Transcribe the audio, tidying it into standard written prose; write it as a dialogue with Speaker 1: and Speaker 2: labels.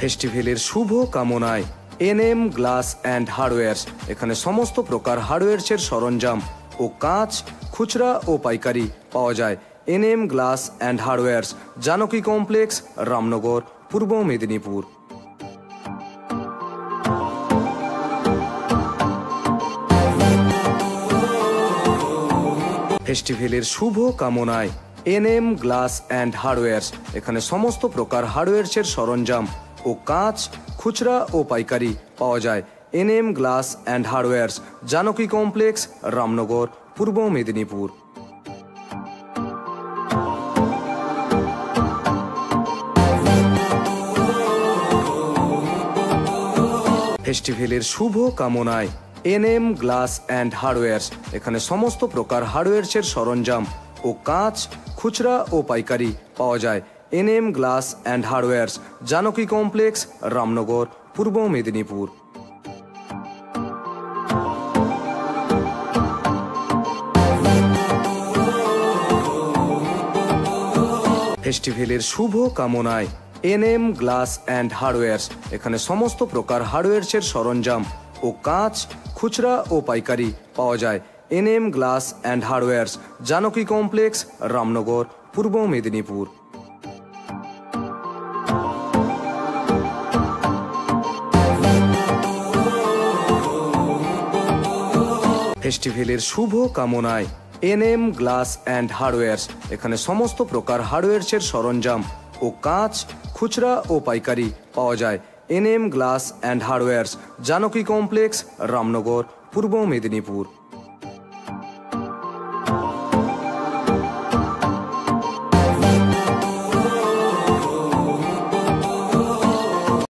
Speaker 1: ফেস্টিভ্যালের শুভ কামনায় NM glass and হার্ডওয়্যার্স এখানে সমস্ত প্রকার হার্ডওয়্যার্সের সরঞ্জাম ও কাঁচ খুচরা ও পাইকারি পাওয়া যায়। NM glass and hardwares, Janaki complex, Ramnagar, Purba Medinipur. ফেস্টিভ্যালের শুভ কামনায় এনএম গ্লাস অ্যান্ড হার্ডওয়্যার্স এখানে সমস্ত প্রকার হার্ডওয়্যার্সের সরঞ্জাম ও কাঁচ খুচরা ও পাইকারি পাওয়া যায়। NM glass and hardwares, Janaki complex, Ramnagar, Purba Medinipur. ফেস্টিভ্যালের শুভ কামনায় এনএম গ্লাস অ্যান্ড হার্ডওয়্যার্স এখানে সমস্ত প্রকার হার্ডওয়্যার্সের সরঞ্জাম ও কাঁচ খুচরা ও পাইকারি পাওয়া যায়। NM glass and hardwares, Janaki complex, Ramnagar, Purba Medinipur. ফেস্টিভ্যালের শুভ কামনায় এনএম গ্লাস অ্যান্ড হার্ডওয়্যার্স এখানে সমস্ত প্রকার হার্ডওয়্যার্সের সরঞ্জাম ও কাঁচ খুচরা ও পাইকারি পাওয়া যায়। NM glass and hardwares, Janaki complex, Ramnagar, Purba Medinipur. ফেস্টিভ্যালের শুভ কামনায় এনএম গ্লাস অ্যান্ড হার্ডওয়্যার্স এখানে সমস্ত প্রকার হার্ডওয়্যার্সের সরঞ্জাম ও কাঁচ খুচরা ও পাইকারি পাওয়া যায়। NM glass and hardwares, Janaki complex, Ramnagar, Purba Medinipur.